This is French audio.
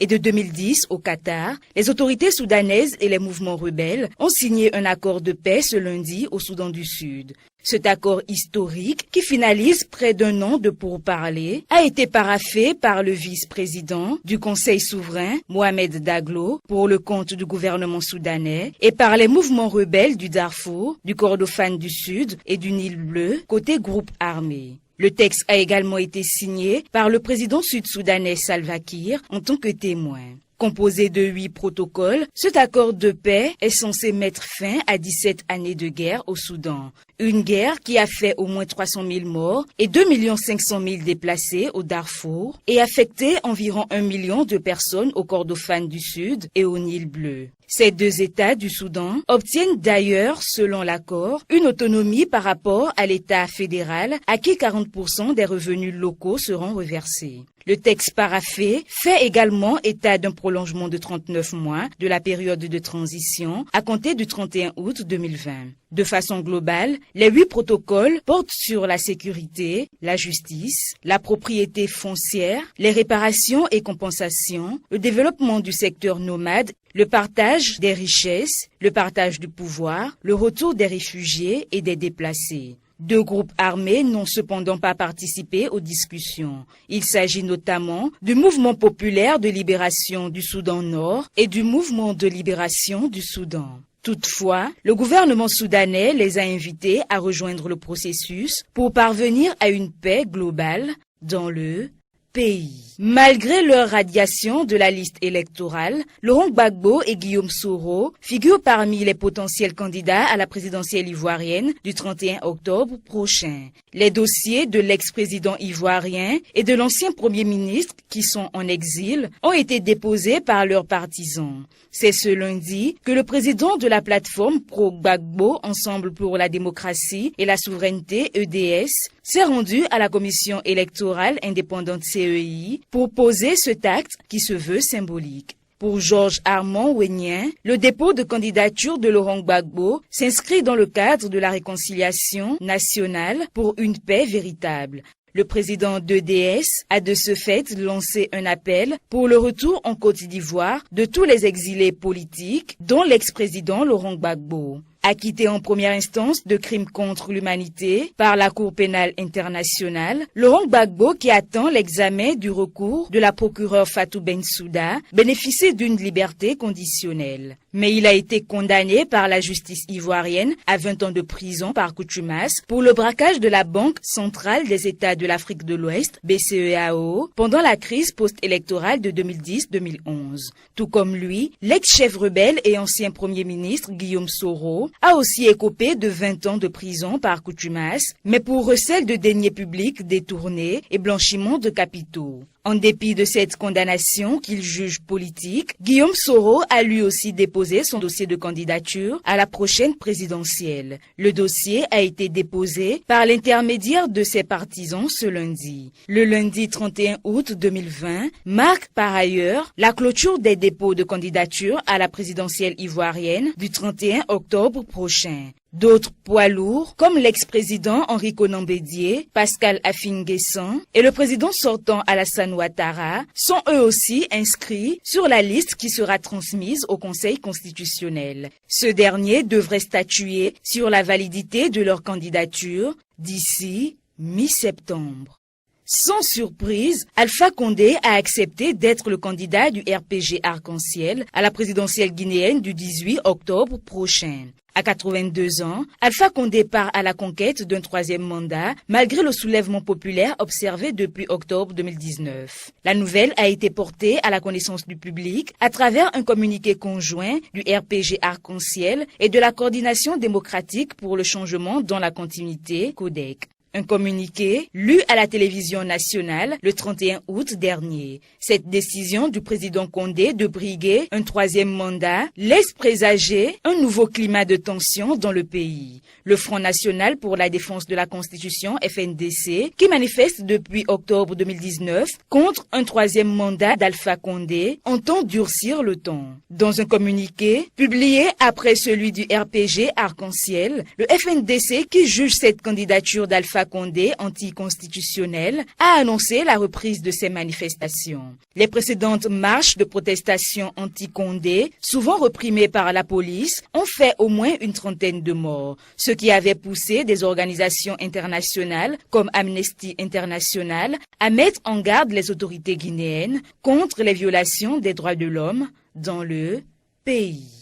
et de 2010 au Qatar, les autorités soudanaises et les mouvements rebelles ont signé un accord de paix ce lundi au Soudan du Sud. Cet accord historique, qui finalise près d'un an de pourparlers, a été paraphé par le vice-président du Conseil souverain, Mohamed Daglo, pour le compte du gouvernement soudanais, et par les mouvements rebelles du Darfour, du Kordofan du Sud et du Nil Bleu, côté groupe armé. Le texte a également été signé par le président sud-soudanais Salva Kiir en tant que témoin. Composé de 8 protocoles, cet accord de paix est censé mettre fin à 17 années de guerre au Soudan. Une guerre qui a fait au moins 300 000 morts et 2 500 000 déplacés au Darfour et affecté environ 1 million de personnes au Kordofan du Sud et au Nil Bleu. Ces deux États du Soudan obtiennent d'ailleurs, selon l'accord, une autonomie par rapport à l'État fédéral à qui 40% des revenus locaux seront reversés. Le texte paraphé fait également état d'un prolongement de 39 mois de la période de transition à compter du 31 août 2020. De façon globale, les 8 protocoles portent sur la sécurité, la justice, la propriété foncière, les réparations et compensations, le développement du secteur nomade, le partage des richesses, le partage du pouvoir, le retour des réfugiés et des déplacés. 2 groupes armés n'ont cependant pas participé aux discussions. Il s'agit notamment du Mouvement populaire de libération du Soudan Nord et du Mouvement de libération du Soudan. Toutefois, le gouvernement soudanais les a invités à rejoindre le processus pour parvenir à une paix globale dans le pays. Malgré leur radiation de la liste électorale, Laurent Gbagbo et Guillaume Soro figurent parmi les potentiels candidats à la présidentielle ivoirienne du 31 octobre prochain. Les dossiers de l'ex-président ivoirien et de l'ancien premier ministre qui sont en exil ont été déposés par leurs partisans. C'est ce lundi que le président de la plateforme pro-Gbagbo, Ensemble pour la démocratie et la souveraineté EDS, s'est rendu à la commission électorale indépendante CEI pour poser cet acte qui se veut symbolique. Pour Georges Armand Ouenien, le dépôt de candidature de Laurent Gbagbo s'inscrit dans le cadre de la réconciliation nationale pour une paix véritable. Le président d'EDS a de ce fait lancé un appel pour le retour en Côte d'Ivoire de tous les exilés politiques, dont l'ex-président Laurent Gbagbo. Acquitté en première instance de crimes contre l'humanité par la Cour pénale internationale, Laurent Gbagbo, qui attend l'examen du recours de la procureure Fatou Bensouda, bénéficie d'une liberté conditionnelle. Mais il a été condamné par la justice ivoirienne à 20 ans de prison par contumace pour le braquage de la Banque centrale des États de l'Afrique de l'Ouest, BCEAO, pendant la crise post-électorale de 2010-2011. Tout comme lui, l'ex-chef rebelle et ancien premier ministre Guillaume Soro a aussi écopé de 20 ans de prison par contumace, mais pour recel de deniers publics détournés et blanchiment de capitaux. En dépit de cette condamnation qu'il juge politique, Guillaume Soro a lui aussi déposé son dossier de candidature à la prochaine présidentielle. Le dossier a été déposé par l'intermédiaire de ses partisans ce lundi. Le lundi 31 août 2020 marque par ailleurs la clôture des dépôts de candidature à la présidentielle ivoirienne du 31 octobre prochain. D'autres poids lourds, comme l'ex-président Henri Konan Bédié, Pascal Affi-N'Guessan et le président sortant Alassane Ouattara, sont eux aussi inscrits sur la liste qui sera transmise au Conseil constitutionnel. Ce dernier devrait statuer sur la validité de leur candidature d'ici mi-septembre. Sans surprise, Alpha Condé a accepté d'être le candidat du RPG Arc-en-Ciel à la présidentielle guinéenne du 18 octobre prochain. À 82 ans, Alpha Condé part à la conquête d'un 3e mandat, malgré le soulèvement populaire observé depuis octobre 2019. La nouvelle a été portée à la connaissance du public à travers un communiqué conjoint du RPG Arc-en-Ciel et de la Coordination démocratique pour le changement dans la continuité, CODEC. Un communiqué lu à la télévision nationale le 31 août dernier. Cette décision du président Condé de briguer un 3e mandat laisse présager un nouveau climat de tension dans le pays. Le Front national pour la défense de la Constitution, FNDC, qui manifeste depuis octobre 2019 contre un 3e mandat d'Alpha Condé, entend durcir le ton. Dans un communiqué publié après celui du RPG Arc-en-Ciel, le FNDC, qui juge cette candidature d'Alpha Alpha Condé, anticonstitutionnel, a annoncé la reprise de ces manifestations. Les précédentes marches de protestation anti-Condé, souvent réprimées par la police, ont fait au moins une trentaine de morts, ce qui avait poussé des organisations internationales comme Amnesty International à mettre en garde les autorités guinéennes contre les violations des droits de l'homme dans le pays.